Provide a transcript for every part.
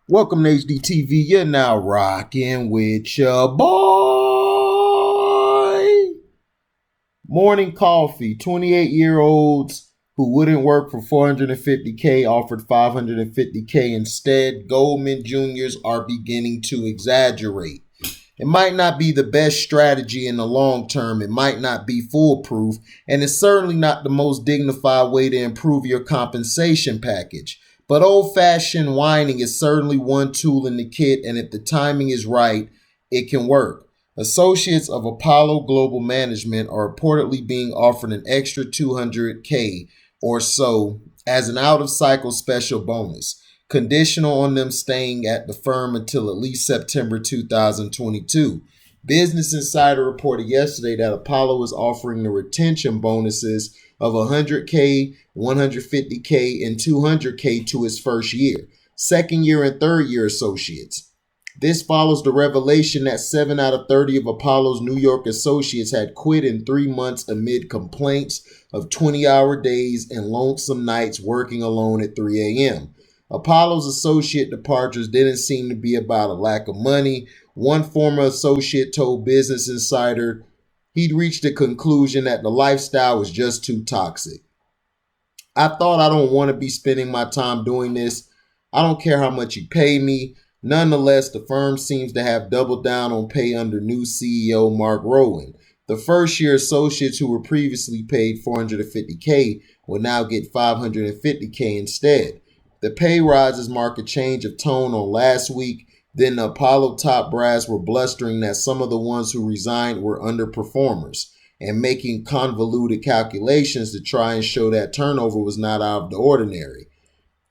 Welcome to HDTV. You're now rocking with your boy. Morning Coffee. 28-year-olds who wouldn't work for $450K offered $550K instead. Goldman Juniors are beginning to exaggerate. It might not be the best strategy in the long term. It might not be foolproof. And it's certainly not the most dignified way to improve your compensation package. But old-fashioned whining is certainly one tool in the kit, and if the timing is right, it can work. Associates of Apollo Global Management are reportedly being offered an extra $200K or so as an out-of-cycle special bonus, conditional on them staying at the firm until at least September 2022. Business Insider reported yesterday that Apollo is offering the retention bonuses of $100K, $150K, and $200K to its first year, second year, and third year associates. This follows the revelation that 7 out of 30 of Apollo's New York associates had quit in 3 months amid complaints of 20-hour days and lonesome nights working alone at 3 a.m. Apollo's associate departures didn't seem to be about a lack of money. One former associate told Business Insider he'd reached the conclusion that the lifestyle was just too toxic. I thought I don't want to be spending my time doing this. I don't care how much you pay me. Nonetheless, the firm seems to have doubled down on pay under new CEO Mark Rowan. The first-year associates who were previously paid $450K will now get $550K instead. The pay rises mark a change of tone on last week. Then the Apollo top brass were blustering that some of the ones who resigned were underperformers and making convoluted calculations to try and show that turnover was not out of the ordinary.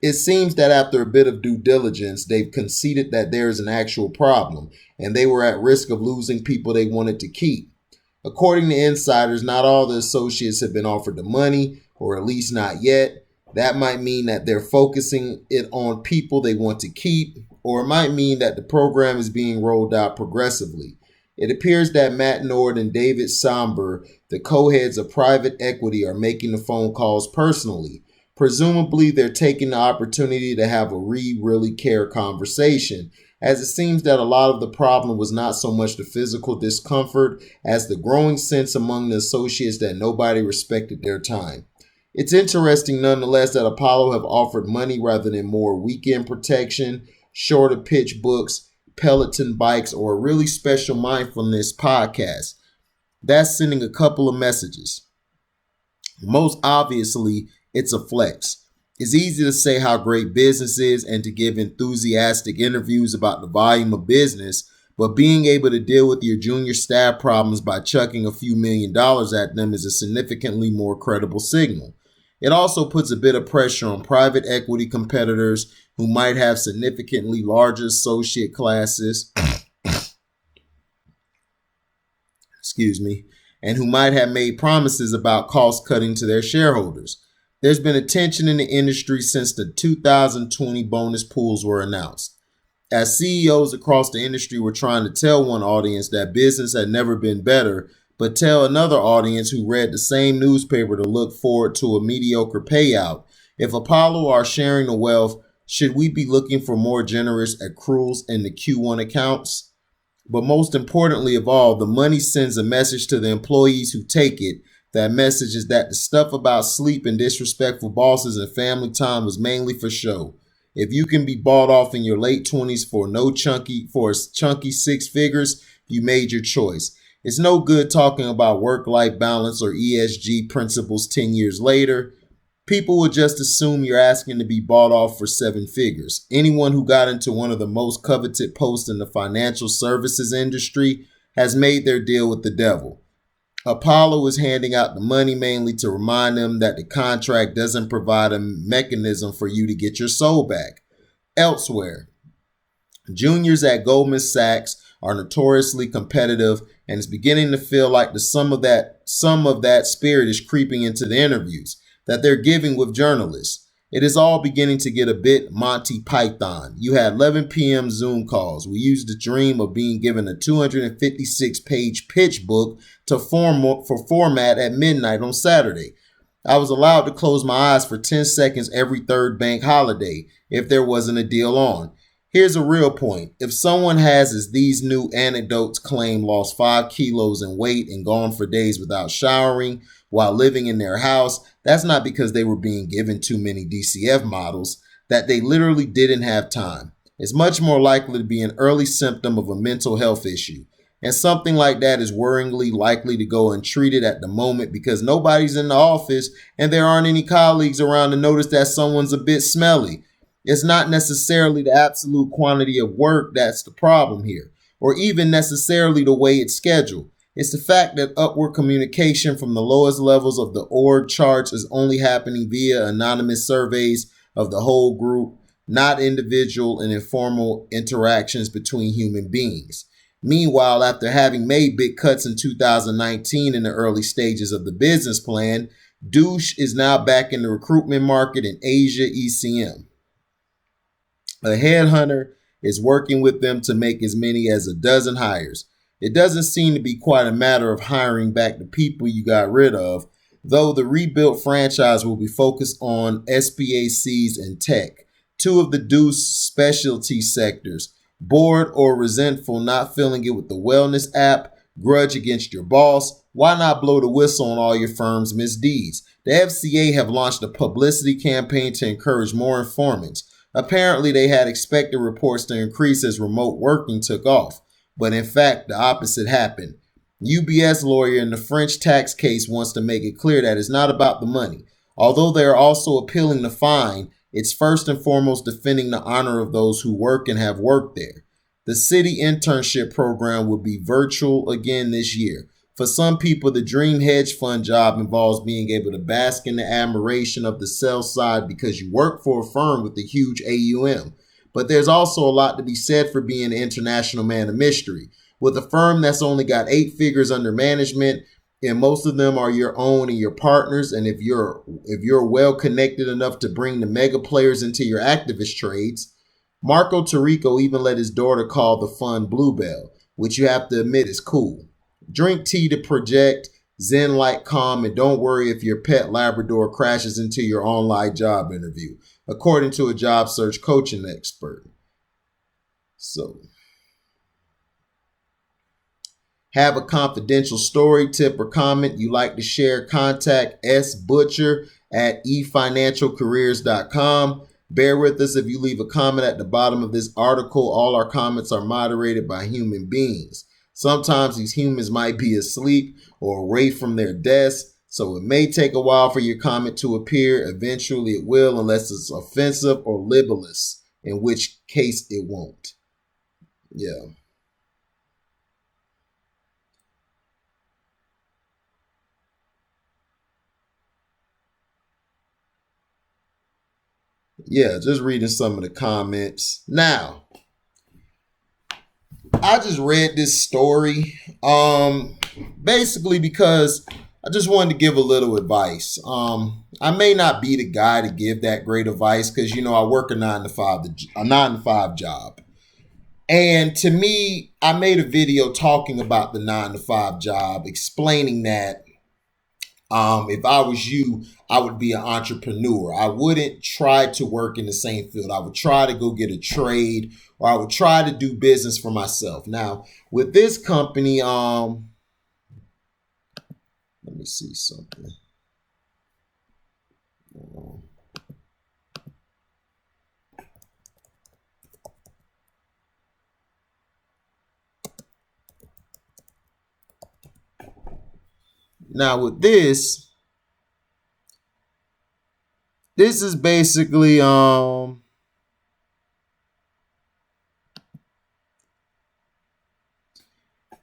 It seems that after a bit of due diligence, they've conceded that there is an actual problem and they were at risk of losing people they wanted to keep. According to insiders, not all the associates have been offered the money, or at least not yet. That might mean that they're focusing it on people they want to keep, or it might mean that the program is being rolled out progressively. It appears that Matt Nord and David Somber, the co-heads of private equity, are making the phone calls personally. Presumably, they're taking the opportunity to have a really care conversation, as it seems that a lot of the problem was not so much the physical discomfort as the growing sense among the associates that nobody respected their time. It's interesting nonetheless that Apollo have offered money rather than more weekend protection, shorter pitch books, Peloton bikes, or a really special mindfulness podcast. That's sending a couple of messages. Most obviously, it's a flex. It's easy to say how great business is and to give enthusiastic interviews about the volume of business, but being able to deal with your junior staff problems by chucking a few $1 million at them is a significantly more credible signal. It also puts a bit of pressure on private equity competitors who might have significantly larger associate classes, and who might have made promises about cost cutting to their shareholders. There's been a tension in the industry since the 2020 bonus pools were announced, as CEOs across the industry were trying to tell one audience that business had never been better, but tell another audience who read the same newspaper to look forward to a mediocre payout. If Apollo are sharing the wealth, should we be looking for more generous accruals in the Q1 accounts? But most importantly of all, the money sends a message to the employees who take it. That message is that the stuff about sleep and disrespectful bosses and family time was mainly for show. If you can be bought off in your late 20s for chunky 6 figures, you made your choice. It's no good talking about work-life balance or ESG principles 10 years later. People will just assume you're asking to be bought off for 7 figures. Anyone who got into one of the most coveted posts in the financial services industry has made their deal with the devil. Apollo is handing out the money mainly to remind them that the contract doesn't provide a mechanism for you to get your soul back. Elsewhere, juniors at Goldman Sachs are notoriously competitive, and it's beginning to feel like some of that spirit is creeping into the interviews that they're giving with journalists. It is all beginning to get a bit Monty Python. You had 11 p.m. Zoom calls. We used the dream of being given a 256-page pitch book for format at midnight on Saturday. I was allowed to close my eyes for 10 seconds every third bank holiday if there wasn't a deal on. Here's a real point. If someone has, as these new anecdotes claim, lost 5 kilos in weight and gone for days without showering while living in their house, that's not because they were being given too many DCF models, that they literally didn't have time. It's much more likely to be an early symptom of a mental health issue. And something like that is worryingly likely to go untreated at the moment because nobody's in the office and there aren't any colleagues around to notice that someone's a bit smelly. It's not necessarily the absolute quantity of work that's the problem here, or even necessarily the way it's scheduled. It's the fact that upward communication from the lowest levels of the org charts is only happening via anonymous surveys of the whole group, not individual and informal interactions between human beings. Meanwhile, after having made big cuts in 2019 in the early stages of the business plan, Douche is now back in the recruitment market in Asia ECM. A headhunter is working with them to make as many as a dozen hires. It doesn't seem to be quite a matter of hiring back the people you got rid of, though the rebuilt franchise will be focused on SPACs and tech, two of the Deuce specialty sectors. Bored or resentful, not feeling it with the wellness app, grudge against your boss? Why not blow the whistle on all your firm's misdeeds? The FCA have launched a publicity campaign to encourage more informants. Apparently, they had expected reports to increase as remote working took off, but in fact, the opposite happened. UBS lawyer in the French tax case wants to make it clear that it's not about the money. Although they are also appealing the fine, it's first and foremost defending the honor of those who work and have worked there. The city internship program will be virtual again this year. For some people, the dream hedge fund job involves being able to bask in the admiration of the sell side because you work for a firm with a huge AUM. But there's also a lot to be said for being an international man of mystery. With a firm that's only got 8 figures under management, and most of them are your own and your partners, and if you're well connected enough to bring the mega players into your activist trades, Marco Tarico even let his daughter call the fund Bluebell, which you have to admit is cool. Drink tea to project, zen like calm, and don't worry if your pet Labrador crashes into your online job interview, according to a job search coaching expert. So, have a confidential story, tip, or comment you like to share? Contact sbutcher@efinancialcareers.com. Bear with us if you leave a comment at the bottom of this article. All our comments are moderated by human beings. Sometimes these humans might be asleep or away from their desks, so it may take a while for your comment to appear. Eventually it will, unless it's offensive or libelous, in which case it won't. Yeah. Yeah, just reading some of the comments. Now, I just read this story basically because I just wanted to give a little advice. I may not be the guy to give that great advice because I work a 9 to 5 job. And to me, I made a video talking about the 9 to 5 job, explaining that if I was you, I would be an entrepreneur. I wouldn't try to work in the same field. I would try to go get a trade, or I would try to do business for myself. Now, with this company, let me see something. Now, with this is basically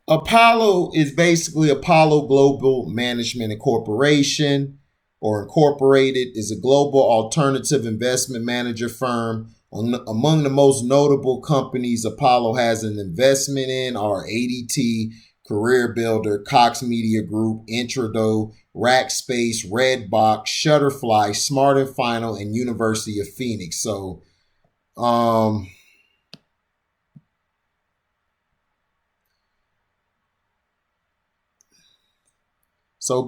Apollo is basically Apollo Global Management Incorporation, or Incorporated, is a global alternative investment manager firm. Among the most notable companies Apollo has an investment in are ADT, Career Builder, Cox Media Group, Intrado, Rackspace, Redbox, Shutterfly, Smart and Final, and University of Phoenix. So,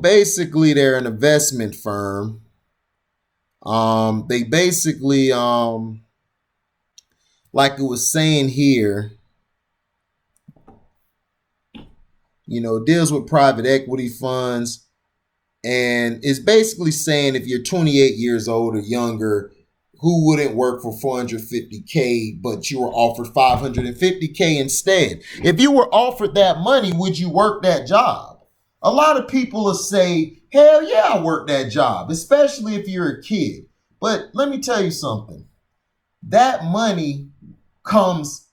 basically, they're an investment firm. They basically like it was saying here, deals with private equity funds. And it's basically saying if you're 28 years old or younger, who wouldn't work for 450K, but you were offered 550K instead? If you were offered that money, would you work that job? A lot of people will say, hell yeah, I work that job, especially if you're a kid. But let me tell you something. That money comes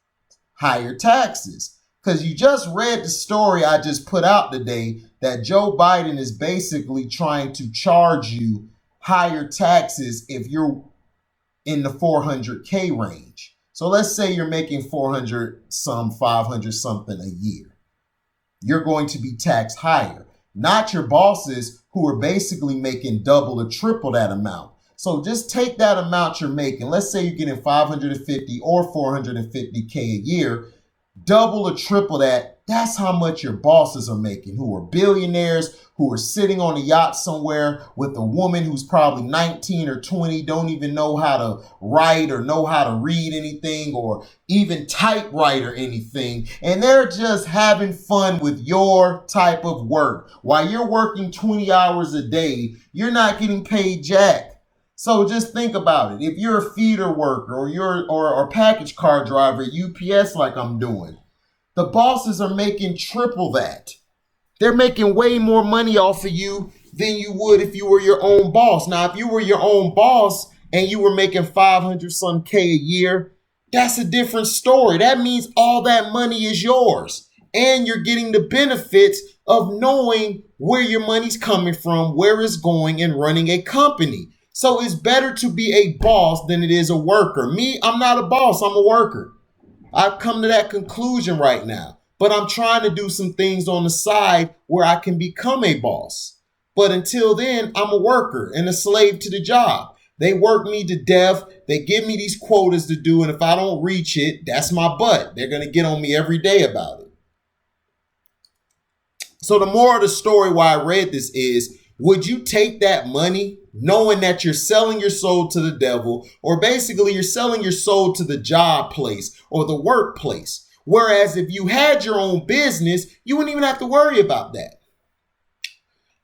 higher taxes. Because you just read the story I just put out today that Joe Biden is basically trying to charge you higher taxes if you're in the 400K range. So let's say you're making 400 some, 500 something a year. You're going to be taxed higher, not your bosses who are basically making double or triple that amount. So just take that amount you're making. Let's say you're getting 550 or 450K a year. Double or triple that. That's how much your bosses are making, who are billionaires, who are sitting on a yacht somewhere with a woman who's probably 19 or 20, don't even know how to write or know how to read anything or even typewrite or anything. And they're just having fun with your type of work. While you're working 20 hours a day, you're not getting paid jack. So just think about it. If you're a feeder worker or a package car driver at UPS like I'm doing, the bosses are making triple that. They're making way more money off of you than you would if you were your own boss. Now, if you were your own boss and you were making 500 some K a year, that's a different story. That means all that money is yours. And you're getting the benefits of knowing where your money's coming from, where it's going, and running a company. So it's better to be a boss than it is a worker. Me, I'm not a boss, I'm a worker. I've come to that conclusion right now. But I'm trying to do some things on the side where I can become a boss. But until then, I'm a worker and a slave to the job. They work me to death. They give me these quotas to do. And if I don't reach it, that's my butt. They're going to get on me every day about it. So the moral of the story why I read this is, would you take that money knowing that you're selling your soul to the devil, or basically you're selling your soul to the job place or the workplace? Whereas if you had your own business, you wouldn't even have to worry about that.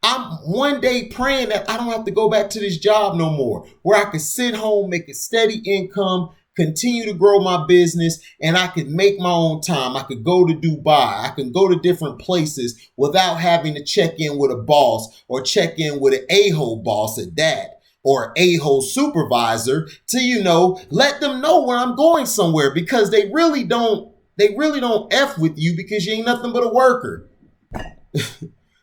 I'm one day praying that I don't have to go back to this job no more, where I could sit home, make a steady income, continue to grow my business, and I could make my own time. I could go to Dubai. I can go to different places without having to check in with a boss or check in with an a-hole boss at that, or an a-hole supervisor to, let them know when I'm going somewhere, because they really don't F with you because you ain't nothing but a worker.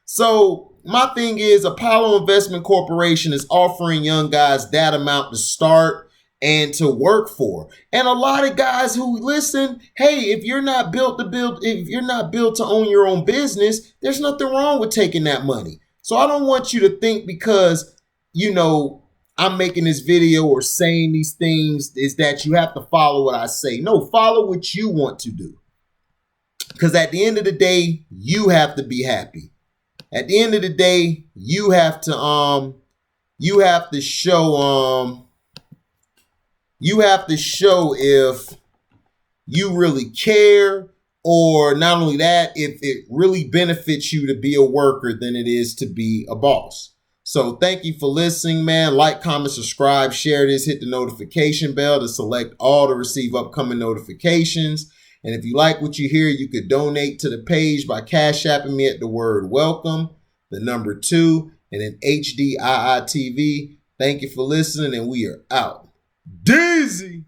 So my thing is, Apollo Investment Corporation is offering young guys that amount to start and to work for. And a lot of guys who listen, hey, if you're not built to own your own business, there's nothing wrong with taking that money. So I don't want you to think because, I'm making this video or saying these things is that you have to follow what I say. No, follow what you want to do. Because at the end of the day, you have to be happy. At the end of the day, you have to show if you really care, or not only that, if it really benefits you to be a worker than it is to be a boss. So thank you for listening, man. Like, comment, subscribe, share this, hit the notification bell to select all to receive upcoming notifications. And if you like what you hear, you could donate to the page by Cash Apping me at the word welcome, the number 2, and then HDIITV. Thank you for listening, and we are out. Dizzy.